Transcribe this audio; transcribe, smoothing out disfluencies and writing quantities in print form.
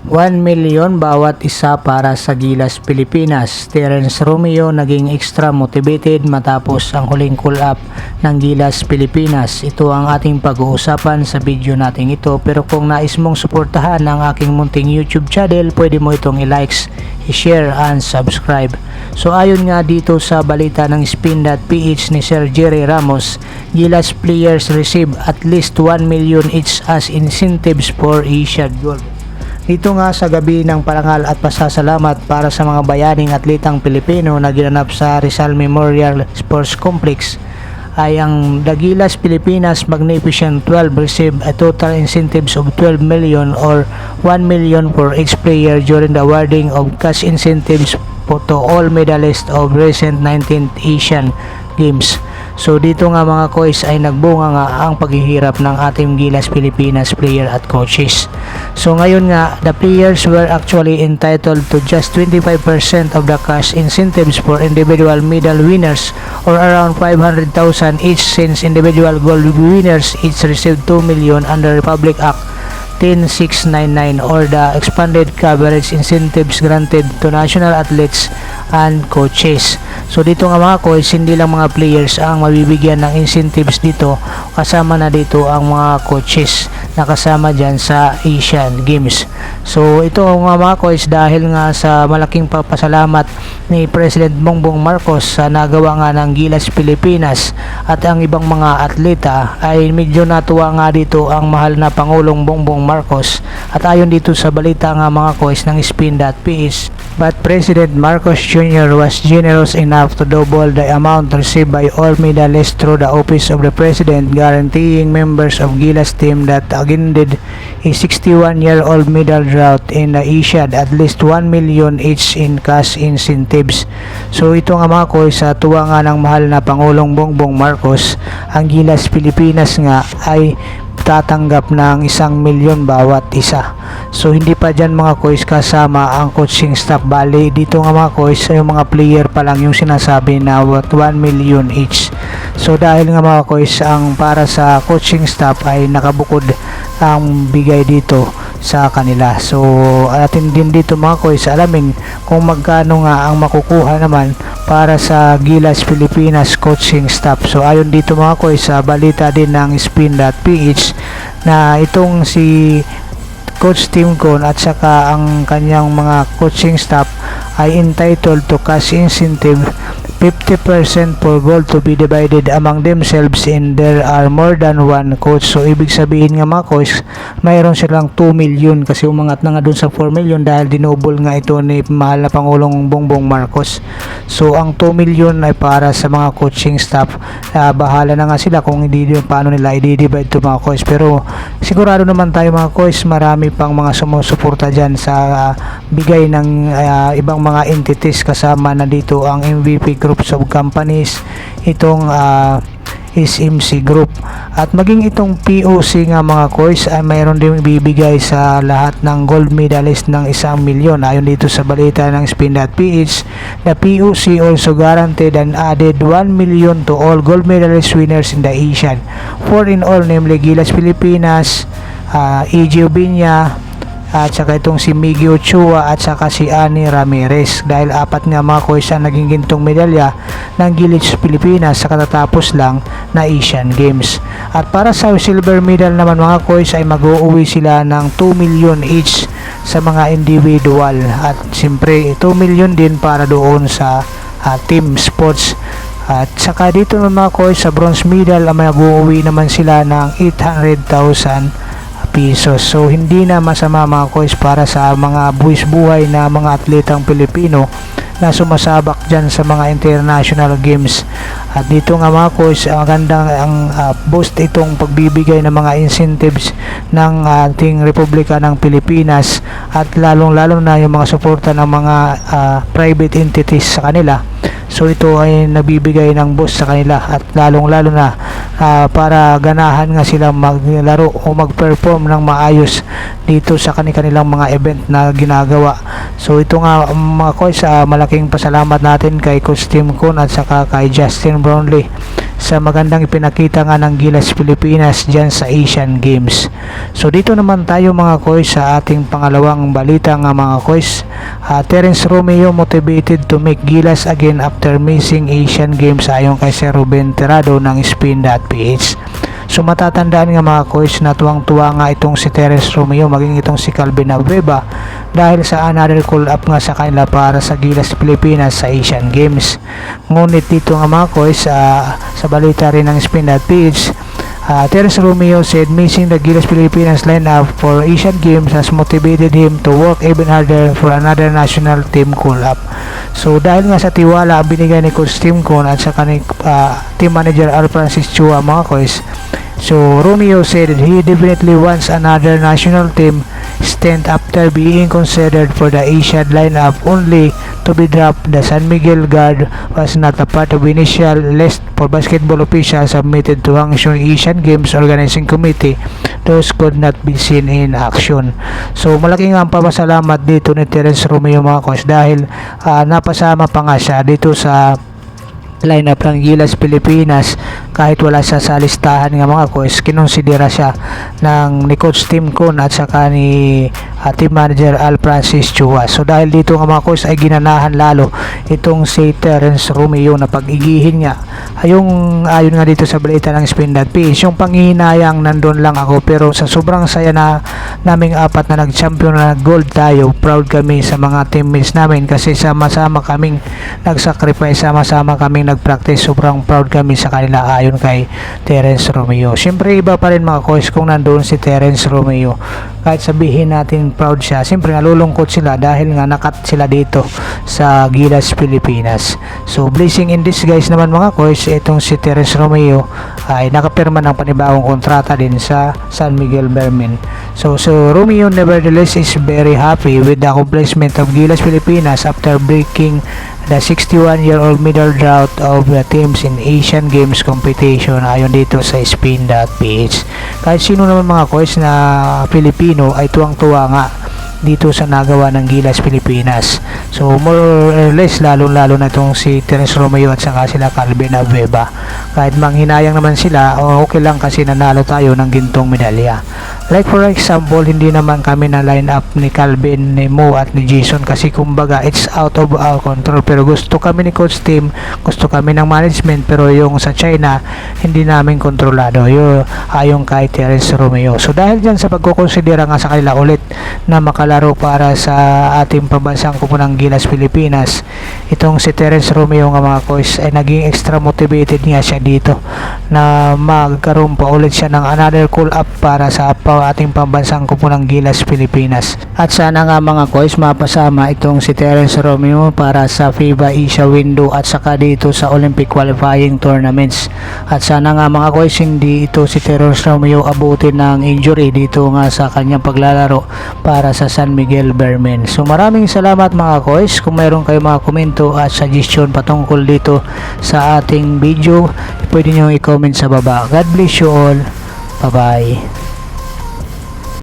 1 million bawat isa para sa Gilas Pilipinas. Terence Romeo naging extra motivated matapos ang huling call-up ng Gilas Pilipinas. Ito ang ating pag-uusapan sa video natin ito. Pero kung nais mong suportahan ang aking munting YouTube channel, pwede mo itong i-likes, i-share, and subscribe. So ayon nga dito sa balita ng Spin.ph ni Sir Jerry Ramos, Gilas players receive at least 1 million each as incentives for Asian Gold. Dito nga sa gabi ng parangal at pasasalamat para sa mga bayaning atletang Pilipino na ginanap sa Rizal Memorial Sports Complex, ay ang The Gilas Pilipinas Magnificent 12 received a total incentives of 12 million or 1 million for each player during the awarding of cash incentives to all medalists of recent 19th Asian Games. So dito nga mga koys ay nagbunga nga ang paghihirap ng ating Gilas Pilipinas player at coaches. So ngayon nga, the players were actually entitled to just 25% of the cash incentives for individual medal winners, or around 500,000 each, since individual gold winners each received 2 million under Republic Act 10699, or the expanded coverage incentives granted to national athletes and coaches. So dito nga mga coach, hindi lang mga players ang mabibigyan ng incentives dito, kasama na dito ang mga coaches na kasama dyan sa Asian Games. So ito nga mga coach, dahil nga sa malaking papasalamat ni President Bongbong Marcos sa nagawa nga ng Gilas Pilipinas at ang ibang mga atleta, ay medyo natuwa nga dito ang mahal na Pangulong Bongbong Marcos. At ayon dito sa balita nga mga coach ng Spin.ph, but President Marcos Jr. was generous enough to double the amount received by all medalists through the Office of the President, guaranteeing members of Gilas team that ended a 61-year-old medal drought in the Asiad at least 1 million each in cash incentives. So ito nga mga coach, sa tuwa nga ng mahal na Pangulong Bongbong Marcos, ang Gilas Pilipinas nga ay tatanggap ng 1 milyon bawat isa. So hindi pa dyan mga coach kasama ang coaching staff. Bali dito nga mga coach, yung mga player pa lang yung sinasabi na 1 million each. So dahil nga mga coach, ang para sa coaching staff ay nakabukod ang bigay dito sa kanila. So atin din dito mga coach alamin kung magkano nga ang makukuha naman para sa Gilas Pilipinas coaching staff. So ayon dito mga coach sa balita din ng Spin.ph, na itong si Coach Tim Con at saka ang kanyang mga coaching staff ay entitled to cash incentive 50% for gold to be divided among themselves, and there are more than one coach. So ibig sabihin nga mga coach, mayroon silang 2 million kasi umangat na nga dun sa 4 million dahil dinobol nga ito ni mahal na Pangulong Bongbong Marcos. So ang 2 million ay para sa mga coaching staff. Bahala na nga sila kung hindi paano nila i-divide to mga coach. Pero sigurado naman tayo mga coach, marami pang mga sumusuporta dyan sa bigay ng ibang mga entities, kasama na dito ang MVP groups of companies, itong SMC Group, at maging itong POC nga mga coach ay mayroon din bibigay sa lahat ng gold medalist ng 1 milyon. Ayon dito sa balita ng Spin.ph, the POC also guaranteed an added 1 million to all gold medalist winners in the Asian, 4 in all, namely Gilas Pilipinas, EJ Obiña, at saka itong si Miggy Ochoa at saka si Ani Ramirez, dahil 4 nga mga coach ang naging gintong medalya ng Gilas Pilipinas sa katatapos lang na Asian Games. At para sa silver medal naman mga coach ay mag-uuwi sila ng 2 million each sa mga individual, at siyempre 2 million din para doon sa team sports. At saka dito naman mga coach, sa bronze medal ay mag-uuwi naman sila ng 800,000 pesos. So hindi na masama mga coach para sa mga buwis buhay na mga atletang Pilipino na sumasabak dyan sa mga international games. At dito nga mga coach, magandang boost itong pagbibigay ng mga incentives ng ating Republika ng Pilipinas, at lalong lalo na yung mga suporta ng mga private entities sa kanila. So ito ay nabibigay ng boss sa kanila at lalong-lalo na para ganahan nga sila maglaro o mag-perform ng maayos dito sa kanilang mga event na ginagawa. So ito nga mga coach, malaking pasalamat natin kay Coach Tim Kun at saka kay Justin Brownlee sa magandang ipinakita nga ng Gilas Pilipinas dyan sa Asian Games. So dito naman tayo mga coach sa ating pangalawang balita nga mga coach. Terence Romeo motivated to make Gilas again after missing Asian Games ayon kay Sir Ruben Tirado ng Spin.ph. So matatandaan nga mga coach na tuwang-tuwa nga itong si Terence Romeo maging itong si Calvin Abueva dahil sa another call-up nga sa kanila para sa Gilas Pilipinas sa Asian Games. Ngunit dito nga mga coach, sa balita rin ng Spin.ph, Terence Romeo said missing the Gilas Pilipinas lineup for Asian Games has motivated him to work even harder for another national team call-up. So dahil nga sa tiwala binigay ni Coach Tim Kun at sa team manager Al Francis Chua mga coach, so Romeo said that he definitely wants another national team stint after being considered for the Asian lineup only to be dropped. The San Miguel guard was not a part of initial list for basketball officials submitted to Hangzhou Asian Games Organizing Committee. Those could not be seen in action. So malaking ang papasalamat dito ni Terence Romeo mga coach dahil napasama pa nga siya dito sa lineup ng Gilas Pilipinas kahit wala siya sa listahan nga mga coach. Kinonsidera siya ni Coach Tim Kun at saka ni team manager Al Francis Chua. So dahil dito nga mga coach ay ginanahan lalo itong si Terence Romeo na pag-igihin niya. Ayon nga dito sa balita ng Spin.ph, yung panghihinayang nandun lang ako pero sa sobrang saya na naming apat na nag-champion na gold tayo, proud kami sa mga teammates namin kasi sama-sama kaming nag-sacrifice, sama-sama kaming nag-practice, sobrang proud kami sa kanila ayon kay Terence Romeo. Siyempre iba pa rin mga coach kung nandun si Terence Romeo. Kahit sabihin natin proud siya, siyempre nalulungkot sila dahil nga nakat sila dito sa Gilas Pilipinas. So blessing in disguise naman mga coach, itong si Terence Romeo ay nakapirma ng panibagong kontrata din sa San Miguel Bermin. So Romeo nevertheless is very happy with the accomplishment of Gilas Pilipinas after breaking the 61-year-old medal drought of the teams in Asian Games competition ayon dito sa Spin.ph. Kahit sino naman mga coach na Pilipino ay tuwang-tuwa nga dito sa nagawa ng Gilas Pilipinas. So more or less lalo na itong si Terence Romeo at saka sila Calvin Abueva. Kahit manghinayang naman sila, okay lang kasi nanalo tayo ng gintong medalya. Like for example, hindi naman kami na line up ni Calvin, ni Mo at ni Jason kasi kumbaga it's out of our control. Pero gusto kami ni Coach Tim, gusto kami ng management, pero yung sa China hindi namin kontrolado. Ayon kay Terence Romeo. So dahil dyan sa pagkukonsidera nga sa kanila ulit na makalaro para sa ating pambansang kupunang Gilas Pilipinas, itong si Terence Romeo nga mga coach ay naging extra motivated nga siya dito na magkaroon pa ulit siya ng another call up para sa ating pambansang kupunang Gilas Pilipinas. At sana nga mga coach mapasama itong si Terence Romeo para sa FIBA Asia window at saka dito sa Olympic qualifying tournaments. At sana nga mga coach hindi ito si Terence Romeo abutin ng injury dito nga sa kanyang paglalaro para sa San Miguel Bermin. So maraming salamat mga coach. Kung mayroon kayo mga komento at suggestion patungkol dito sa ating video, pwede nyo i-comment sa baba. God bless you all. Bye bye.